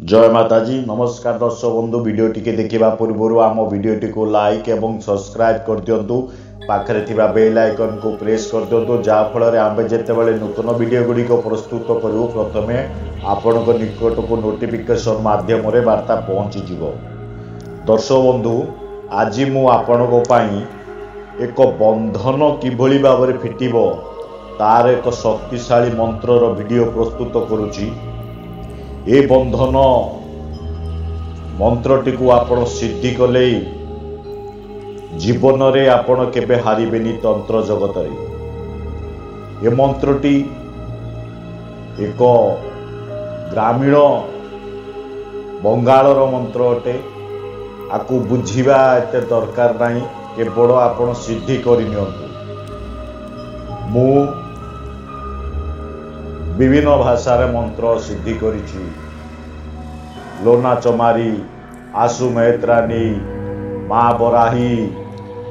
जय माताजी नमस्कार दर्शक बंधु वीडियो टी देखा पूर्व आम वीडियो को लाइक एवं सब्सक्राइब कर दिंतु पाखरे थिबा बेल आइकन को प्रेस कर दिंतु जहाँफल आम जितेबाला नूतन वीडियो गुड़िक प्रस्तुत करूँ प्रथमे आपण निकट को नोटिफिकेशन माध्यम वार्ता पहुँचीज। दर्शक बंधु आज मुझे एक बंधन किभली भाव में फिटिब तार एक शक्तिशाली मंत्रर वीडियो प्रस्तुत करुच्ची। ए बंधन मंत्रटी को आपण सिद्धि कले जीवन रे आपण केबे हारिबेनी तंत्र जगत रे। ए मंत्रटी एक ग्रामीण बंगालर मंत्र अटे। आकु बुझिबा एते दरकार नाही, केवल आपण सिद्धि करिनियंतु। मु विभिन्न भाषार मंत्र सिद्धि करिछि। लोना चमारी, आसु मेहत्रानी, माँ बराही,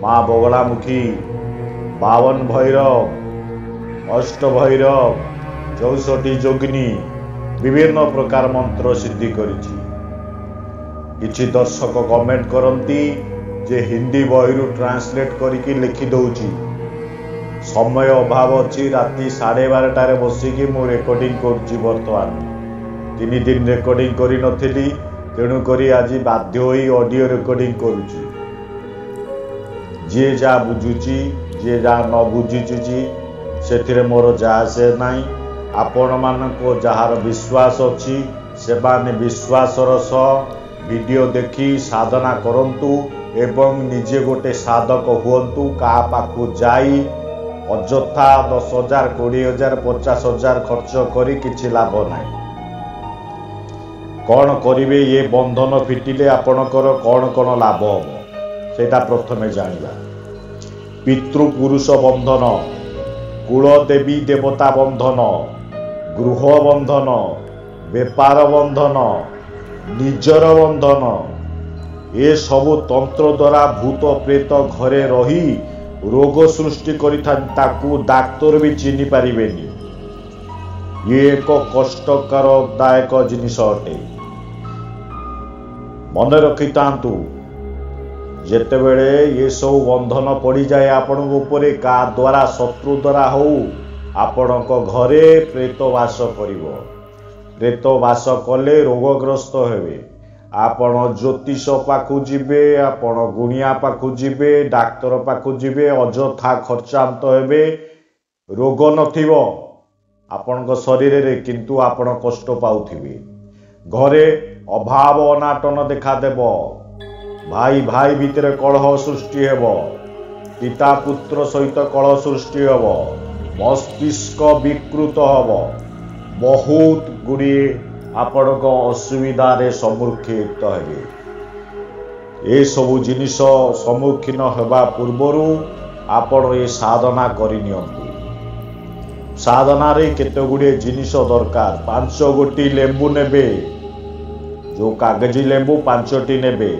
माँ बगलामुखी, बावन भैरव, अष्ट भैरव, 64 जोगिनी विभिन्न प्रकार मंत्र सिद्धि करिछि। किछि दर्शक कमेंट करंती जे हिंदी बहिरु ट्रांसलेट करिकि लिखि दउछि। समय अभाव अच्छी राति 12:30 बसिकी मु रेकर्डिंग करुच्ची। बर्तमान 3 दिन रेकर्डिंग करी नथिली, तेणु करी आज बाध्य होई ऑडियो रेकर्डिंग करुच्ची। जे जा बुझुची जे जा न बुझुची सेथिरे मोर जा से नाही। आपण मानको जहार विश्वास अच्छी से माने विश्वासर सह वीडियो देखी साधना करंतु एवं निजे गोटे साधक हुंतु। का पाखु जाई अଯଥା 10,000 20,000 50,000 खर्च करी किछि लाभ नाही। कौन करिवे ये बंधन फिटिले आपणकर कौन कौन लाभ हम सेटा प्रथमे जानिबा। पितृपुरुष बंधन, कुल देवी देवता बंधन, गृह बंधन, व्यापार बंधन, निजर बंधन, ये सबु तंत्र द्वारा भूत प्रेत घरे रही रोग सृष्टि करिताकू डाक्तर भी चिन्हि पारिबेनी। ये एक कष्टकारदायक जिनिस अटे। मन रखितांतु जेतेबेले ये सब बंधन पड़ी जाए आपण उपरे का द्वारा शत्रु द्वारा हो आपणक घरे प्रेत वास करिवो। प्रेत वास कले रोगग्रस्त हेबे। आपण ज्योतिष पाखु जीवे, आपण गुणिया पाखु जीवे, डाक्तर पाखु जीवे, अଯଥା खर्चांत हेबे। रोग नथिबो आपणक शरीर रे, किंतु आपण कष्ट पाउथिबे। घरे अभाव अनाटन देखा देबो। भाई भाई भितर कलह सृष्टि हेबो। पिता पुत्र सहित कलह सृष्टि हेबो। मस्तिष्क विकृत हेबो। बहुत गुड़ी आपणक असुविधा रे सम्मुखीन हेबे। ए सबु जिनिस सम्मुखीन हेबा पूर्वरु आपण ए साधना करिनियंतु। साधना रे केते गुडे जिनिस दरकार। 5 गोटी लेंबू नेबे, जो कागजी लेंबू 5टी नेबे।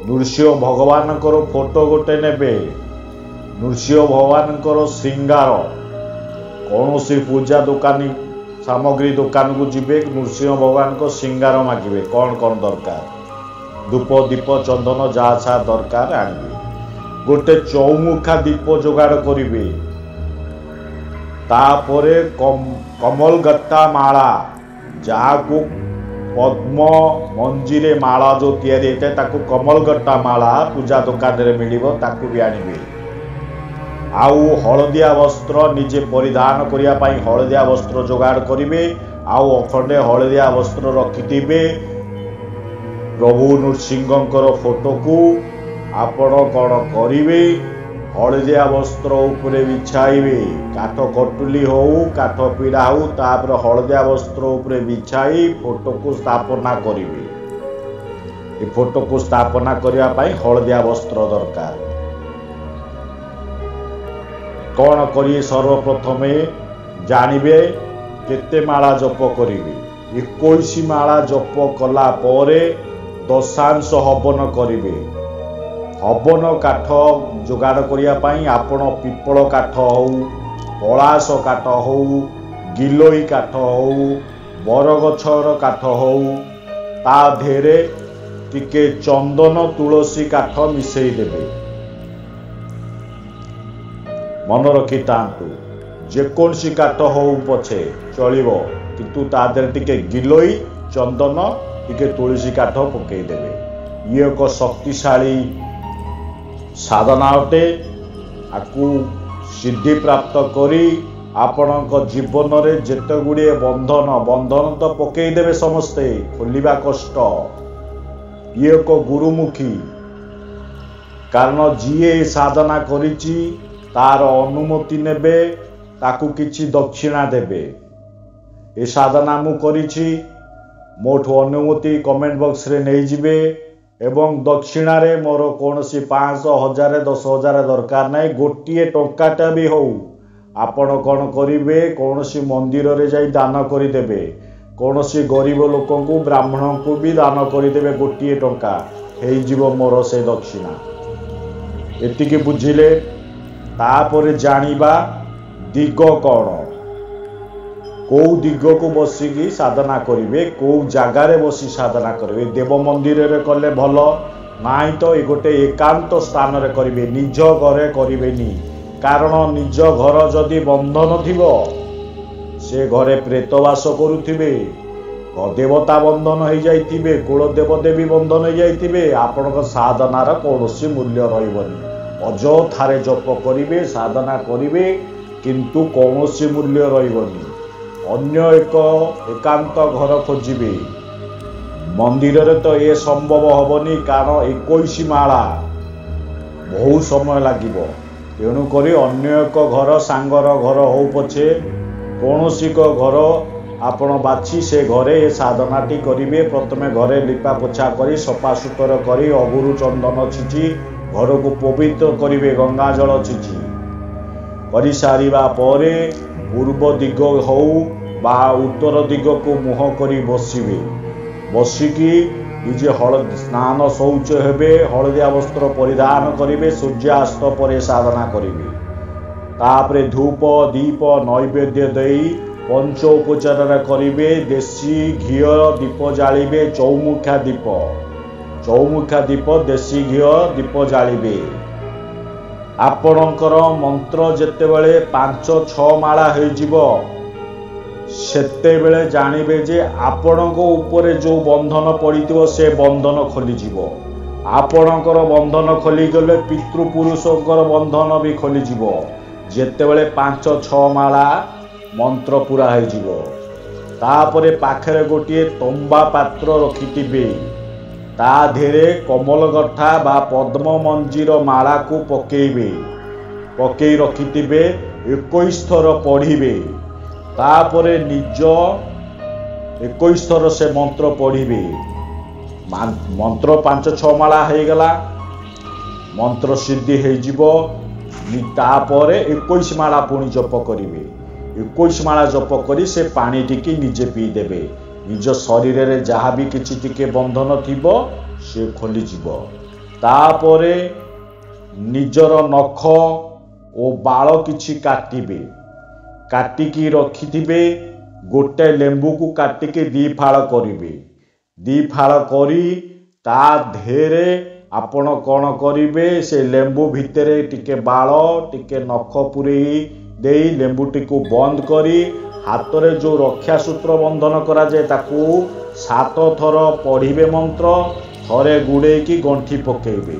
नृसिंह भगवान फोटो गोटे नेबे। नृसिंह भगवान श्रृंगार कौन सी पूजा दुकानी सामग्री दुकान को जीवे, नृसिंह भगवान को श्रृंगार मागिबे। कौन कौन दरकार, धूप दीप चंदन जहा दरकार आनिबे। गोटे चौमुखा दीप जोगाड़ करिवे। तापरे कमल गत्ता माला, जहा को पद्म मंजीरे माला जो तैयारी होता है ताकू कमल गट्टा माला पूजा दुकान रे मिलिबो, ताकू भी आनिबे। आउ हलदिया वस्त्र निजे परिधान करिया पाई हलदिया वस्त्र जोगाड़ करिवे। आउ अखंडे हलदिया वस्त्र रखिथिबे। प्रभु नृसिंहंकर फोटो को आपण कौन करिवे, हलदिया वस्त्र उपरे बिछाइबे। काठ कटुली हो काठ पीड़ा हो तापर हलदिया वस्त्र उपरे बिछाई फोटो को स्थापना करिवे। ए फोटो को स्थापना करिया पाई हलदिया वस्त्र दरकार। कौन करिए सर्वप्रथमे जानिबे केते माला जप करिवे। 21 माला जप कला परे दशांश हवन करिवे। हवन काठ जोगाड़ करिया पाई आपण पिपल काठ हो, पलाश काठ हो, गिलोई काठ हो, बरगछर काठ हो ତା ଦେହରେ ଟିକେ ଚନ୍ଦନ ତୁଳସୀ କାଠ ମିଶେଇ ଦେବେ। ମନେ ରଖିଥାନ୍ତୁ, ଯେକୌଣସି କାଠ ହଉ ପଛେ ଚଳିବ, କିନ୍ତୁ ତା ଦେହରେ ଟିକେ ଗିଲୋଇ ଚନ୍ଦନ ଟିକେ ତୁଳସୀ କାଠ ପକେଇଦେବେ। ଇଏ ଏକ ଶକ୍ତିଶାଳୀ ସାଧନା ଅଟେ। ଆକୁ ସିଦ୍ଧି ପ୍ରାପ୍ତ କରି ଆପଣଙ୍କ ଜୀବନରେ ଯେତେ ଗୁଡ଼ିଏ ବନ୍ଧନ ତ ପକେଇଦେବେ ସମସ୍ତେ, ଖୋଲିବା କଷ୍ଟ। ଇଏ ଏକ ଗୁରୁମୁଖୀ, କାରଣ ଯିଏ ସାଧନା କରିଛି ତାର ଅନୁମତି ନେବେ, ତାକୁ କିଛି ଦକ୍ଷିଣା ଦେବେ। ଏ ସାଧନା ମୁଁ କରିଛି, ମୋଠୁ ଅନୁମତି କମେଣ୍ଟ ବକ୍ସରେ ନେଇଯିବେ ଏବଂ ଦକ୍ଷିଣାରେ ମୋର କୌଣସି 500, 1000, 10,000 ଦରକାର ନାହିଁ। ଗୋଟିଏ ଟଙ୍କାଟା ବି ହଉ ଆପଣ କ'ଣ କରିବେ, କୌଣସି ମନ୍ଦିରରେ ଯାଇ ଦାନ କରିଦେବେ, କୌଣସି ଗରିବ ଲୋକଙ୍କୁ ବ୍ରାହ୍ମଣଙ୍କୁ ବି ଦାନ କରିଦେବେ। ଗୋଟିଏ ଟଙ୍କା ହେଇଯିବ ମୋର ସେ ଦକ୍ଷିଣା। ଏତିକି ବୁଝିଲେ? ତାପରେ ଜାଣିବା ଦିଗ କ'ଣ, କୋଉ ଦିଗକୁ ବସିକି ସାଧନା କରିବେ, କୋଉ ଜାଗାରେ ବସି ସାଧନା କରିବେ। ଦେବ ମନ୍ଦିରରେ କଲେ ଭଲ, ନାଇଁ ତ ଗୋଟେ ଏକାନ୍ତ ସ୍ଥାନରେ କରିବେ, ନିଜ ଘରେ କରିବେନି। କାରଣ ନିଜ ଘର ଯଦି ବନ୍ଧନ ଥିବ, ସେ ଘରେ ପ୍ରେତ ବାସ କରୁଥିବେ, ଦେବତା ବନ୍ଧନ ହେଇଯାଇଥିବେ, କୁଳ ଦେବଦେବୀ ବନ୍ଧନ ହେଇଯାଇଥିବେ, ଆପଣଙ୍କ ସାଧନାର କୌଣସି ମୂଲ୍ୟ ରହିବନି। ଅଯଥାରେ ଜପ କରିବେ, ସାଧନା କରିବେ, କିନ୍ତୁ କୌଣସି ମୂଲ୍ୟ ରହିବନି। ଅନ୍ୟ ଏକ ଏକାନ୍ତ ଘର ଖୋଜିବେ। ମନ୍ଦିରରେ ତ ଏ ସମ୍ଭବ ହବନି, କାରଣ 21 ମାଳା ବହୁ ସମୟ ଲାଗିବ। ତେଣୁକରି ଅନ୍ୟ ଏକ ଘର, ସାଙ୍ଗର ଘର ହଉ ପଛେ, କୌଣସି ଏକ ଘର ଆପଣ ବାଛି ସେ ଘରେ ଏ ସାଧନାଟି କରିବେ। ପ୍ରଥମେ ଘରେ ଲିପା ପୋଛା କରି ସଫାସୁତର କରି ଅଗୁରୁ ଚନ୍ଦନ ଛିଞ୍ଚି ଘରକୁ ପବିତ୍ର କରିବେ, ଗଙ୍ଗା ଜଳ ଛିଞ୍ଚି କରିସାରିବା ପରେ ପୂର୍ବ ଦିଗ ହଉ ବା ଉତ୍ତର ଦିଗକୁ ମୁହଁ କରି ବସିବେ। ବସିକି ନିଜେ ସ୍ନାନ ଶୌଚ ହେବେ, ହଳଦିଆ ବସ୍ତ୍ର ପରିଧାନ କରିବେ, ସୂର୍ଯ୍ୟାସ୍ତ ପରେ ସାଧନା କରିବେ। ତାପରେ ଧୂପ ଦୀପ ନୈବେଦ୍ୟ ଦେଇ ପଞ୍ଚୋପଚାର କରିବେ। ଦେଶୀ ଘିଅ ଦୀପ ଜାଳିବେ, ଚୌମୁଖା ଦୀପ ଦେଶୀ ଘିଅ ଦୀପ ଜାଳିବେ। ଆପଣଙ୍କର ମନ୍ତ୍ର ଯେତେବେଳେ 5-6 ମାଳା ହେଇଯିବ, ସେତେବେଳେ ଜାଣିବେ ଯେ ଆପଣଙ୍କ ଉପରେ ଯୋଉ ବନ୍ଧନ ପଡ଼ିଥିବ ସେ ବନ୍ଧନ ଖୋଲିଯିବ। ଆପଣଙ୍କର ବନ୍ଧନ ଖୋଲିଗଲେ ପିତୃପୁରୁଷଙ୍କର ବନ୍ଧନ ବି ଖୋଲିଯିବ। ଯେତେବେଳେ 5-6 ମାଳା ମନ୍ତ୍ର ପୁରା ହେଇଯିବ, ତାପରେ ପାଖରେ ଗୋଟିଏ ତମ୍ବା ପାତ୍ର ରଖିଥିବେ, ତା ଦେହରେ କମଲଗଠା ବା ପଦ୍ମ ମଞ୍ଜିର ମାଳାକୁ ପକେଇବେ। ପକେଇ ରଖିଥିବେ, 21 ଥର ପଢ଼ିବେ। ତାପରେ ନିଜ 21 ଥର ସେ ମନ୍ତ୍ର ପଢ଼ିବେ। ମନ୍ତ୍ର 5-6 ମାଳା ହେଇଗଲା, ମନ୍ତ୍ର ସିଦ୍ଧି ହେଇଯିବ। ତାପରେ 21 ମାଳା ପୁଣି ଜପ କରିବେ। 21 ମାଳା ଜପ କରି ସେ ପାଣି ଟିକେ ନିଜେ ପିଇଦେବେ। ନିଜ ଶରୀରରେ ଯାହା ବି କିଛି ଟିକେ ବନ୍ଧନ ଥିବ ସେ ଖୋଲିଯିବ। ତାପରେ ନିଜର ନଖ ଓ ବାଳ କିଛି କାଟିବେ। କାଟିକି ରଖିଥିବେ। ଗୋଟେ ଲେମ୍ବୁକୁ କାଟିକି 2 ଫାଳ କରିବେ। 2 ଫାଳ କରି ତା ଦେହରେ ଆପଣ କ'ଣ କରିବେ, ସେ ଲେମ୍ବୁ ଭିତରେ ଟିକେ ବାଳ ଟିକେ ନଖ ପୁରେଇ ଦେଇ ଲେମ୍ବୁଟିକୁ ବନ୍ଦ କରି ହାତରେ ଯୋଉ ରକ୍ଷା ସୂତ୍ର ବନ୍ଧନ କରାଯାଏ ତାକୁ 7 ଥର ପଢ଼ିବେ ମନ୍ତ୍ର। ଥରେ ଗୁଡ଼େଇକି ଗଣ୍ଠି ପକେଇବେ,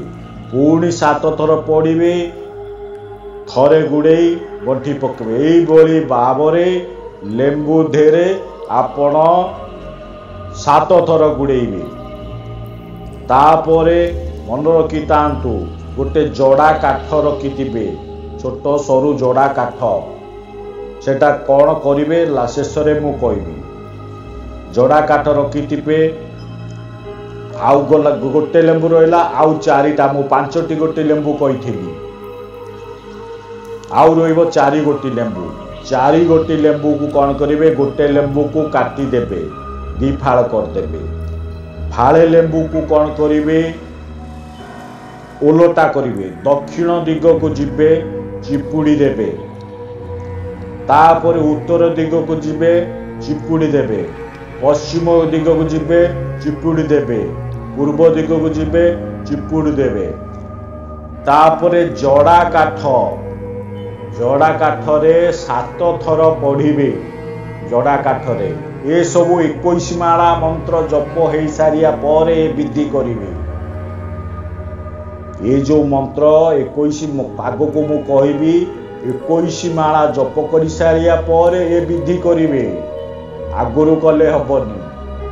ପୁଣି 7 ଥର ପଢ଼ିବେ, ଥରେ ଗୁଡ଼େଇ ଗଣ୍ଠି ପକେଇବେ। ଏଇଭଳି ଭାବରେ ଲେମ୍ବୁ ଦେହରେ ଆପଣ 7 ଥର ଗୁଡ଼େଇବେ। ତାପରେ ମନେ ରଖିଥାନ୍ତୁ, ଗୋଟେ ଜଡ଼ା କାଠ ରଖିଥିବେ, ଛୋଟ ସରୁ ଜଡ଼ା କାଠ। ସେଟା କ'ଣ କରିବେ ଶେଷରେ ମୁଁ କହିବି। ଜଡ଼ା କାଠ ରଖିଥିବେ। ଆଉ ଗୋଟେ ଲେମ୍ବୁ ରହିଲା, ଆଉ 4ଟା, ମୁଁ 5ଟି ଗୋଟି ଲେମ୍ବୁ କହିଥିଲି, ଆଉ ରହିବ 4 ଗୋଟି ଲେମ୍ବୁ। 4 ଗୋଟି ଲେମ୍ବୁକୁ କ'ଣ କରିବେ, ଗୋଟେ ଲେମ୍ବୁକୁ କାଟିଦେବେ, 2 ଫାଳ କରିଦେବେ। ଫାଳେ ଲେମ୍ବୁକୁ କ'ଣ କରିବେ, ଓଲଟା କରିବେ, ଦକ୍ଷିଣ ଦିଗକୁ ଯିବେ, ଚିପୁଡ଼ି ଦେବେ। ତାପରେ ଉତ୍ତର ଦିଗକୁ ଯିବେ, ଚିପୁଡ଼ି ଦେବେ। पश्चिम दिग को जीवे चिपुड़ी देबे, पूर्व दिग को जीवे चिपुड़ी देबे। तापरे जड़ा काठ रे 7 थर पढ़िबे। जड़ा काठ रे ये सब 21 माला मंत्र जप हो सारिया पर विधि करिवे। ये जो मंत्र 21 आग को मु कहबी 21 माला जप कर सारिया पर ये विधि करिवे। आगुरु कले हबनी।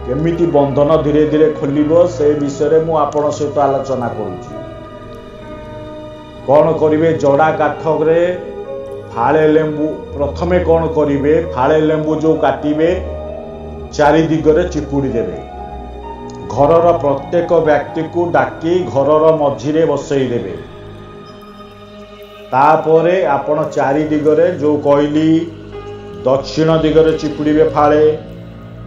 केमिति बंधन धीरे धीरे खोलिबो से विषय मु आपण सहित आलोचना करूची। कौन करिवे जड़ा काठ रे फाळे लेंबू प्रथमे कौन करिवे फाळे लेंबू जो काटिबे 4 दिगरे चिपुड़ी देबे। घरर प्रत्येक व्यक्ति को डाकी घरर मझिरे बसई देबे। तापरे आपण 4 दिगरे जो कहली दक्षिण दिगरे चिपुड़ीबे फाळे,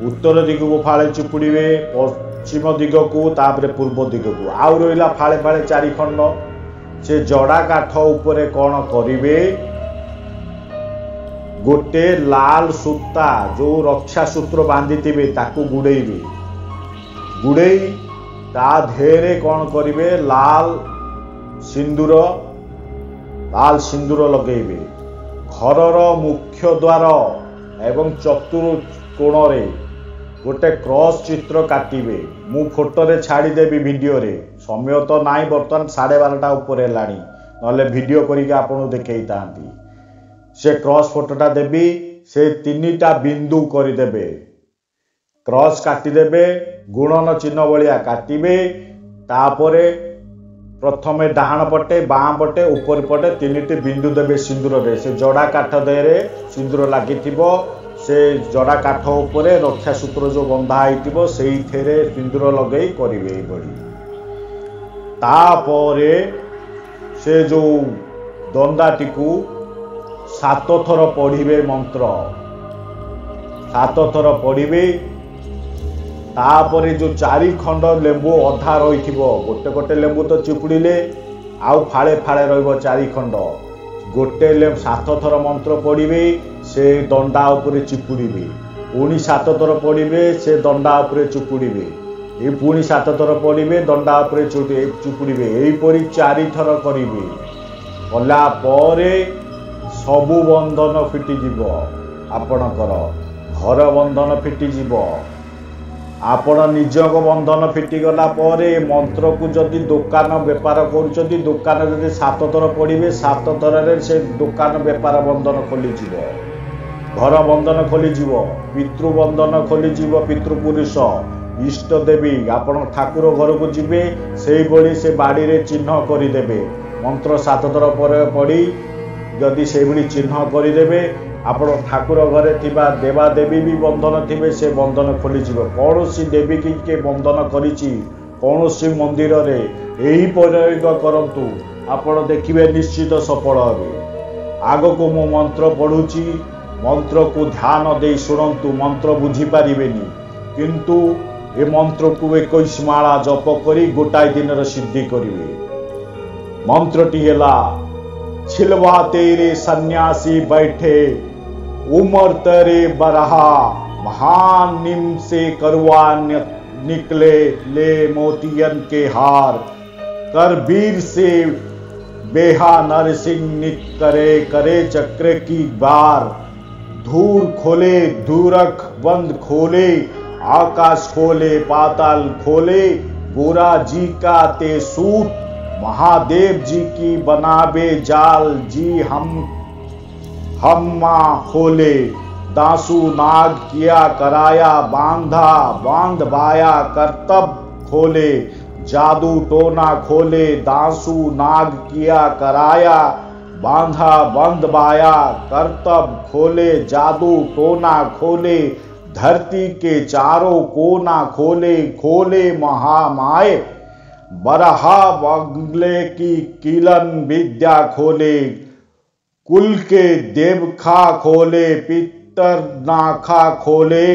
उत्तर दिग को फाळे चिपुड़ीबे, पश्चिम दिग को तापरे पूर्व दिग को आउ रहिला फाळे फाळे 4 खंड। से जड़ा काठ उपरे कौन करिवे गोटे लाल सूता जो रक्षा सूत्र बांधी थिबे ताकू गुड़ेइबे। गुड़ेई ता धेरे कौन करिवे लाल सिंदूर लगेइबे। घरर मुख्य द्वार एवं चतुर्कोण रे गोटे क्रॉस चित्र काटिबे। मु फोटो रे छाड़ी देबी वीडियो रे, समय तो नाई बर्तमान 12:30 ऊपर हेलानी, नले वीडियो करिके आपन देखै तांती। से क्रॉस फोटोटा देबी, से 3टा बिंदु करि देबे, क्रॉस काटी देबे, गुणन चिन्ह बलिया काटिबे। तापरे प्रथमे डाहाण पटे बाँ पटे ऊपर पटे 3टी बिंदु देबे सिंदूर रे। से जड़ा काठ देरे सिंदूर लागिथिबो। से जड़ा काठ उपरे रक्षा सूत्र जो बंधा आइथिबो सेई थेरे सिंदूर लगेई करिवे बड़ी। तापरे से जो दंडाटी को 7 थर पढ़िबे मंत्र, 7 थर पढ़िबे। तापरे जो 4 खंड लेंबू अधा रहिथिबो, गोटे गोटे लेंबू तो चिपुड़ीले आउ फाळे फाळे रहिबो 4 खंड। गोटे लेंबू 7 थर मंत्र पढ़िबे, से दंडा उपरे चिपुड़ीबे। पुणी 7 थर पढ़िबे, से दंडा उपरे चिपुड़ीबे। ए पुणी 7 थर पढ़िबे, दंडा उपरे चिपुड़ीबे। एहीपरि 4 थर करिबे। कला परे सबु बंधन फिटी जीवो। आपणकर घर बंधन फिटी जीवो। आपण निजक बंधन फिटी गला परे मंत्र को जदि दुकान बेपार करूचंती, दुकान जदि 7 थर पढ़िबे, 7 थर से दुकान बेपार बंधन खोली जीवो। घर बंधन खोली जीवो, पितृ बंधन खोली जीवो। पितृपुरुष इष्ट देवी आपण ठाकुर घर को जीवे, सेही बड़ी से बाड़ी रे चिन्ह करि देबे। मंत्र 7 थर पर पढ़ी जदि से बड़ी चिन्ह करि देबे, आपण ठाकुर घरे थिबा देवा देवी भी बंधन थिबे, से बंधन खोली जीवो। कौनसी देवी के बंधन करिछि, कौनसी मंदिर रे एही प्रयोग करंतु, आपण देखिबे निश्चित सफल हेबे। आग को मु मंत्र पढ़ुछि, मंत्र को ध्यान दे शुणंतु। मंत्र बुझी पारिबेनी, किंतु ए मंत्र को 21 माला जप करी गोटाई दिन सिद्धि करिवे। मंत्रटी हेला छिलवा तेरे सन्यासी बैठे, उमर तेरे बरहा, महान निम से करवा निकले ले मोतियन के हार। करबीर से बेहा नरसिंह निक करे चक्र की बार। धूर खोले धूरख बंद खोले, आकाश खोले पाताल खोले। गोरा जी का ते सूत, महादेव जी की बनाबे जाल। जी हम खोले, दासू नाग किया कराया बांधा। बांध बाया करतब खोले, जादू टोना खोले। दासू नाग किया कराया बांधा। बंद बाया करतब खोले, जादू टोना खोले। धरती के चारों कोना खोले, खोले महामाए। बरहा बंगले की किलन विद्या खोले। कुल के देवखा खोले, पितर नाखा खोले।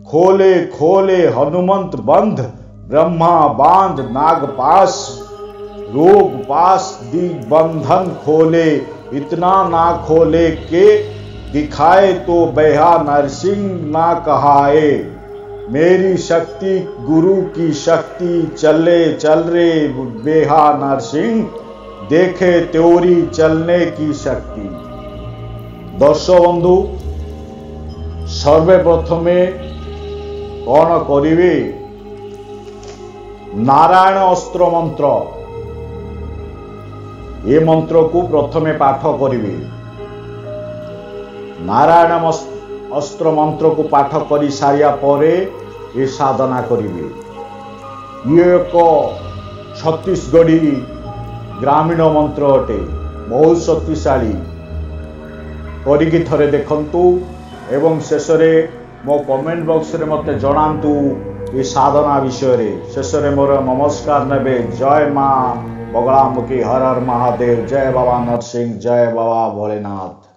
खोले खोले हनुमंत बंध, ब्रह्मा बांध नागपाश। रोग पास दिग्बंधन खोले, इतना ना खोले के दिखाए तो बेहा नरसिंह ना कहाए। मेरी शक्ति गुरु की शक्ति, चले चल रे बेहा नरसिंह, देखे त्योरी चलने की शक्ति। दर्शक बंधु, सर्वप्रथमे कौन करिवे? नारायण अस्त्र मंत्र, ये मंत्र को प्रथमे पाठ करिवे। नारायण अस्त्र मंत्र को पाठ कर सारिया परे ये साधना करिवे। ये एक छत्तीसगढ़ी ग्रामीण मंत्र अटे, बहुत शक्तिशाली। करिकी थरे देखंतु एवं शेष मो कमेंट बॉक्स रे मते जणांतु ये साधना विषय रे। शेष मोर नमस्कार नेबे। जय मां बगलामुखी, हर हर महादेव, जय बाबा नरसिंह, जय बाबा भोलेनाथ।